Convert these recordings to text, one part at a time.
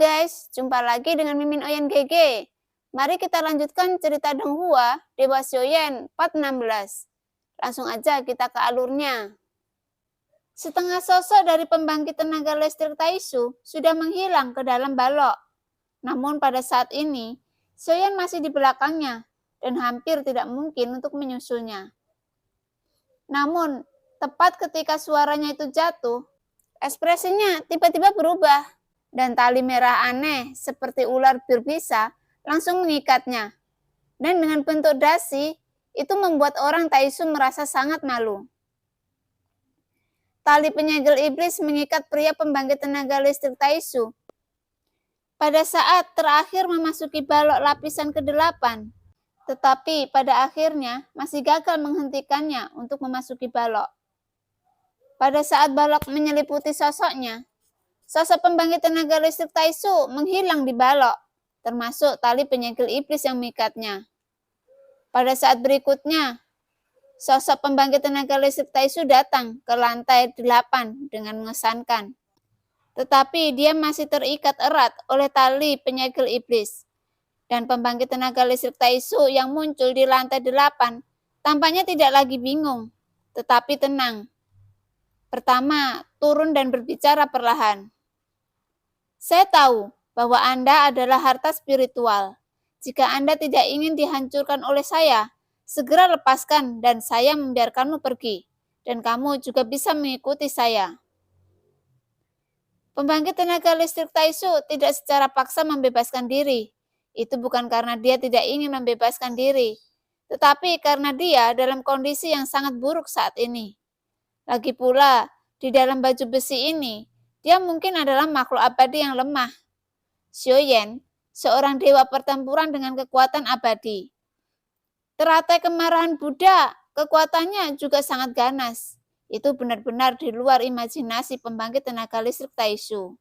guys, jumpa lagi dengan Mimin Oyen GG. Mari kita lanjutkan cerita Dong Hua, Dewa Xiaoyan part 16. Langsung aja kita ke alurnya. Setengah sosok dari pembangkit tenaga listrik Taishu sudah menghilang ke dalam balok. Namun pada saat ini, Xiaoyan masih di belakangnya dan hampir tidak mungkin untuk menyusulnya. Namun, tepat ketika suaranya itu jatuh, ekspresinya tiba-tiba berubah. Dan tali merah aneh seperti ular berbisa langsung mengikatnya. Dan dengan bentuk dasi, itu membuat orang Taishu merasa sangat malu. Tali penyegel iblis mengikat pria pembangkit tenaga listrik Taishu. Pada saat terakhir memasuki balok lapisan ke-8, tetapi pada akhirnya masih gagal menghentikannya untuk memasuki balok. Pada saat balok menyeliputi sosoknya, sosok pembangkit tenaga listrik Taishu menghilang di balok, termasuk tali penyegel iblis yang mengikatnya. Pada saat berikutnya, sosok pembangkit tenaga listrik Taishu datang ke lantai 8 dengan mengesankan. Tetapi dia masih terikat erat oleh tali penyegel iblis. Dan pembangkit tenaga listrik Taishu yang muncul di lantai 8 tampaknya tidak lagi bingung, tetapi tenang. Pertama, turun dan berbicara perlahan. Saya tahu bahwa Anda adalah harta spiritual. Jika Anda tidak ingin dihancurkan oleh saya, segera lepaskan dan saya membiarkanmu pergi. Dan kamu juga bisa mengikuti saya. Pembangkit tenaga listrik Taishu tidak secara paksa membebaskan diri. Itu bukan karena dia tidak ingin membebaskan diri, tetapi karena dia dalam kondisi yang sangat buruk saat ini. Lagi pula, di dalam baju besi ini, dia mungkin adalah makhluk abadi yang lemah. Xiaoyan, seorang dewa pertempuran dengan kekuatan abadi. Teratai kemarahan Buddha, kekuatannya juga sangat ganas. Itu benar-benar di luar imajinasi pembangkit tenaga listrik Taishu.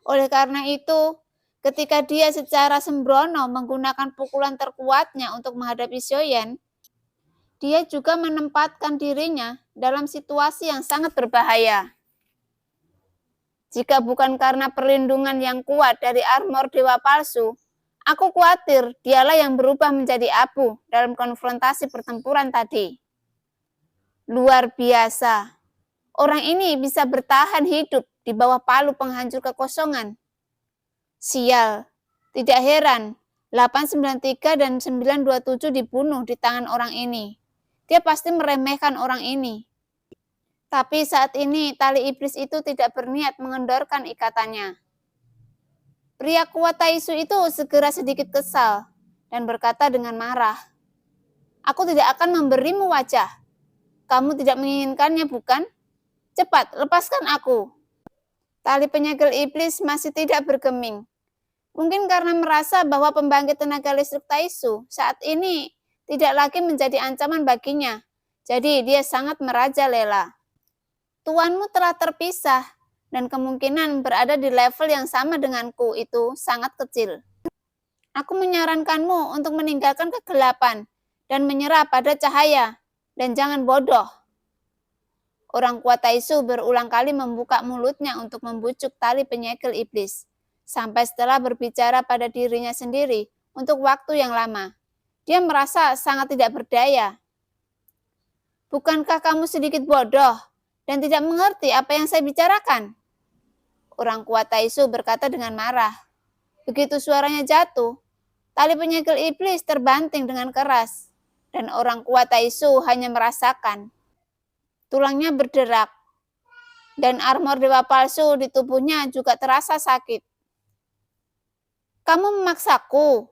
Oleh karena itu, ketika dia secara sembrono menggunakan pukulan terkuatnya untuk menghadapi Xiaoyan, dia juga menempatkan dirinya dalam situasi yang sangat berbahaya. Jika bukan karena perlindungan yang kuat dari armor dewa palsu, aku khawatir dialah yang berubah menjadi abu dalam konfrontasi pertempuran tadi. Luar biasa. Orang ini bisa bertahan hidup di bawah palu penghancur kekosongan. Sial, tidak heran 893 dan 927 dibunuh di tangan orang ini. Dia pasti meremehkan orang ini. Tapi saat ini tali iblis itu tidak berniat mengendorkan ikatannya. Pria kuat Taishu itu segera sedikit kesal dan berkata dengan marah, "Aku tidak akan memberimu wajah. Kamu tidak menginginkannya, bukan? Cepat, lepaskan aku." Tali penyegel iblis masih tidak bergeming. Mungkin karena merasa bahwa pembangkit tenaga listrik Taishu saat ini tidak lagi menjadi ancaman baginya. Jadi dia sangat merajalela. Tuanmu telah terpisah dan kemungkinan berada di level yang sama denganku itu sangat kecil. Aku menyarankanmu untuk meninggalkan kegelapan dan menyerah pada cahaya dan jangan bodoh. Orang kuat Taishu berulang kali membuka mulutnya untuk membujuk tali penyegel iblis, sampai setelah berbicara pada dirinya sendiri untuk waktu yang lama. Dia merasa sangat tidak berdaya. Bukankah kamu sedikit bodoh dan tidak mengerti apa yang saya bicarakan? Orang kuat Taishu berkata dengan marah. Begitu suaranya jatuh, tali penyegel iblis terbanting dengan keras, dan orang kuat Taishu hanya merasakan. Tulangnya berderak, dan armor dewa palsu di tubuhnya juga terasa sakit. Kamu memaksaku.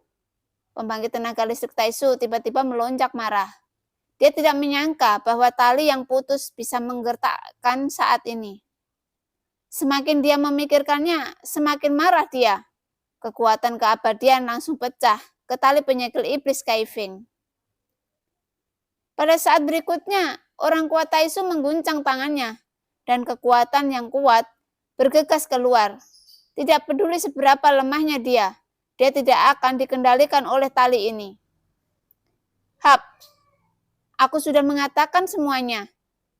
Pembangkit tenaga listrik Taishu tiba-tiba melonjak marah. Dia tidak menyangka bahwa tali yang putus bisa menggertakkan saat ini. Semakin dia memikirkannya, semakin marah dia. Kekuatan keabadian langsung pecah ke tali penyegel iblis Kaifeng. Pada saat berikutnya, orang kuat Taishu mengguncang tangannya, dan kekuatan yang kuat bergegas keluar. Tidak peduli seberapa lemahnya dia tidak akan dikendalikan oleh tali ini. Hap, aku sudah mengatakan semuanya.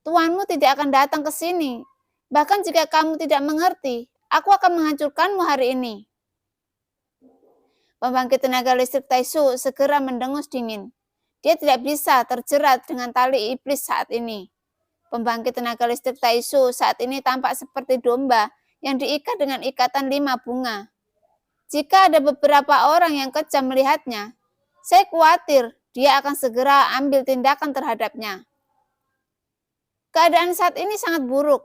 Tuanmu tidak akan datang ke sini. Bahkan jika kamu tidak mengerti Aku akan menghancurkanmu hari ini. Pembangkit tenaga listrik Taisu segera mendengus dingin. Dia tidak bisa terjerat dengan tali iblis saat ini. Pembangkit tenaga listrik Taisu saat ini tampak seperti domba yang diikat dengan ikatan 5 bunga. Jika ada beberapa orang yang kejam melihatnya, saya khawatir dia akan segera ambil tindakan terhadapnya. Keadaan saat ini sangat buruk.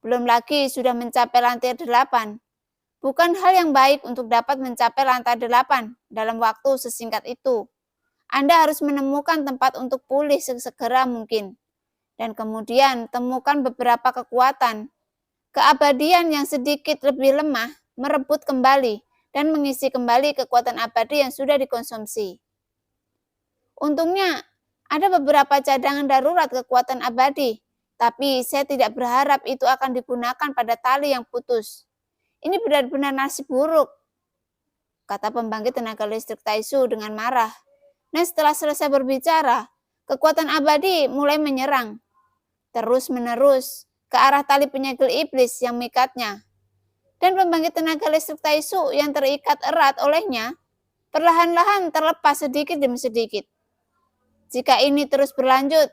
Belum lagi sudah mencapai lantai 8. Bukan hal yang baik untuk dapat mencapai lantai 8 dalam waktu sesingkat itu. Anda harus menemukan tempat untuk pulih sesegera mungkin. Dan kemudian temukan beberapa kekuatan. Keabadian yang sedikit lebih lemah merebut kembali dan mengisi kembali kekuatan abadi yang sudah dikonsumsi. Untungnya, ada beberapa cadangan darurat kekuatan abadi, tapi saya tidak berharap itu akan digunakan pada tali yang putus. Ini benar-benar nasib buruk, kata pembangkit tenaga listrik Taisu dengan marah. Dan setelah selesai berbicara, kekuatan abadi mulai menyerang, terus-menerus ke arah tali penyegel iblis yang mengikatnya. Dan pembangkit tenaga listrik Taisu yang terikat erat olehnya, perlahan-lahan terlepas sedikit demi sedikit. Jika ini terus berlanjut,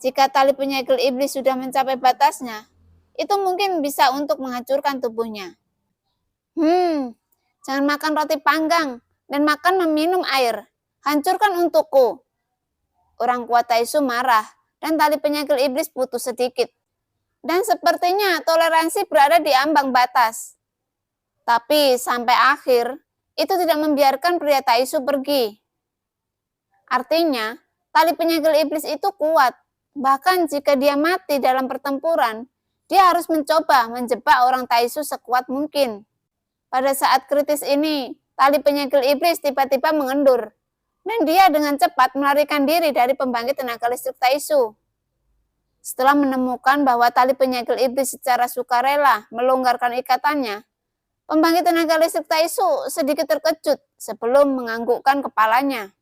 jika tali penyegel iblis sudah mencapai batasnya, itu mungkin bisa untuk menghancurkan tubuhnya. Jangan makan roti panggang dan makan meminum air. Hancurkan untukku. Orang kuat Taisu marah dan tali penyegel iblis putus sedikit. Dan sepertinya toleransi berada di ambang batas. Tapi sampai akhir, itu tidak membiarkan pria Taisu pergi. Artinya, tali penyegel iblis itu kuat. Bahkan jika dia mati dalam pertempuran, dia harus mencoba menjebak orang Taisu sekuat mungkin. Pada saat kritis ini, tali penyegel iblis tiba-tiba mengendur, dan dia dengan cepat melarikan diri dari pembangkit tenaga listrik Taisu. Setelah menemukan bahwa tali penyegel iblis secara sukarela melonggarkan ikatannya, pembangkit tenaga listrik Taisu sedikit terkejut sebelum menganggukkan kepalanya.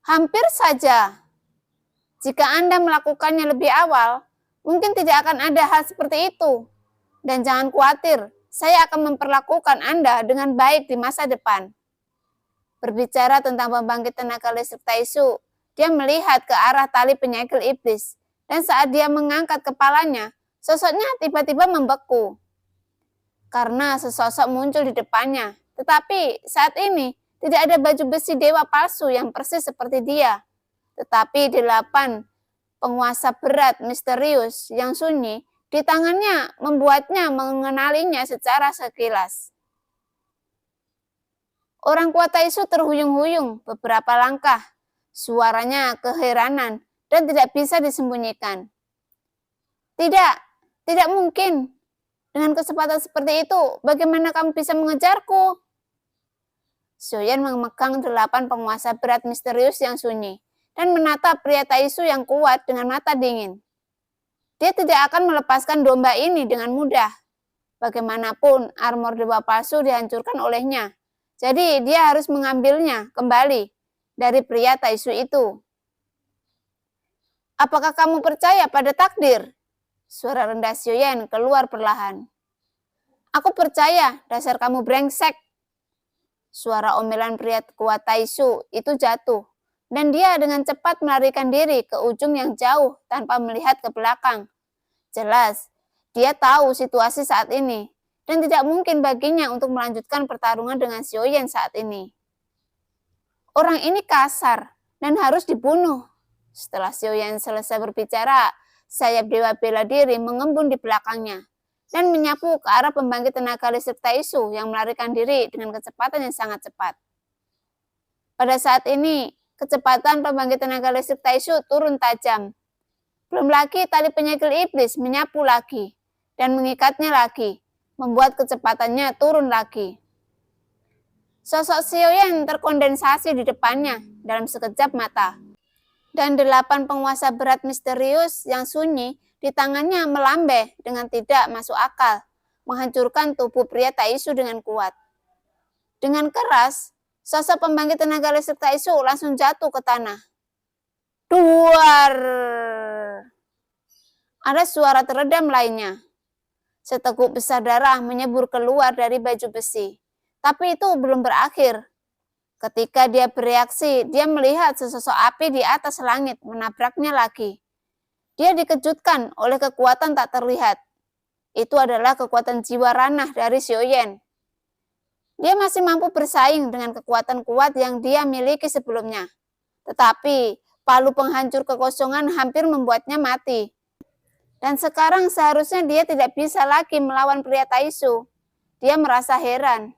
Hampir saja. Jika Anda melakukannya lebih awal, mungkin tidak akan ada hal seperti itu. Dan jangan khawatir, saya akan memperlakukan Anda dengan baik di masa depan. Berbicara tentang pembangkit tenaga listrik Taisu, dia melihat ke arah tali penyegel iblis, dan saat dia mengangkat kepalanya, sosoknya tiba-tiba membeku. Karena sesosok muncul di depannya, tetapi saat ini tidak ada baju besi dewa palsu yang persis seperti dia. Tetapi 8 penguasa berat misterius yang sunyi di tangannya membuatnya mengenalinya secara sekilas. Orang kuat Taisu terhuyung-huyung beberapa langkah. Suaranya keheranan dan tidak bisa disembunyikan. Tidak mungkin. Dengan kecepatan seperti itu, bagaimana kamu bisa mengejarku? Xiaoyan memegang 8 penguasa berat misterius yang sunyi dan menatap pria Taisu yang kuat dengan mata dingin. Dia tidak akan melepaskan domba ini dengan mudah. Bagaimanapun armor dewa palsu dihancurkan olehnya. Jadi dia harus mengambilnya kembali dari pria Taisu itu. Apakah kamu percaya pada takdir? Suara rendah Xiaoyan keluar perlahan. Aku percaya, dasar kamu brengsek. Suara omelan pria kuat Taisu itu jatuh. Dan dia dengan cepat melarikan diri ke ujung yang jauh tanpa melihat ke belakang. Jelas, dia tahu situasi saat ini, dan tidak mungkin baginya untuk melanjutkan pertarungan dengan Xiaoyan saat ini. Orang ini kasar dan harus dibunuh. Setelah Xiaoyan selesai berbicara, sayap dewa bela diri mengembun di belakangnya dan menyapu ke arah pembangkit tenaga listrik Taisu yang melarikan diri dengan kecepatan yang sangat cepat. Pada saat ini, kecepatan pembangkit tenaga listrik Taisu turun tajam. Belum lagi tali penyegel iblis menyapu lagi dan mengikatnya lagi, membuat kecepatannya turun lagi. Sosok Xiaoyan terkondensasi di depannya dalam sekejap mata. Dan 8 penguasa berat misterius yang sunyi di tangannya melambai dengan tidak masuk akal, menghancurkan tubuh pria Taisu dengan kuat. Dengan keras, sosok pembangkit tenaga listrik Taisu langsung jatuh ke tanah. Duar! Ada suara teredam lainnya. Seteguk besar darah menyembur keluar dari baju besi. Tapi itu belum berakhir. Ketika dia bereaksi, dia melihat sesosok api di atas langit menabraknya lagi. Dia dikejutkan oleh kekuatan tak terlihat. Itu adalah kekuatan jiwa ranah dari Xiaoyan. Dia masih mampu bersaing dengan kekuatan kuat yang dia miliki sebelumnya. Tetapi, palu penghancur kekosongan hampir membuatnya mati. Dan sekarang seharusnya dia tidak bisa lagi melawan pria Taisu. Dia merasa heran.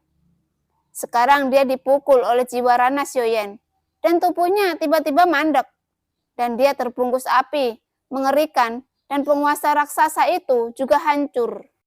Sekarang dia dipukul oleh jiwa ranah Xiaoyan. Dan tubuhnya tiba-tiba mandek. Dan dia terbungkus api, mengerikan, dan penguasa raksasa itu juga hancur.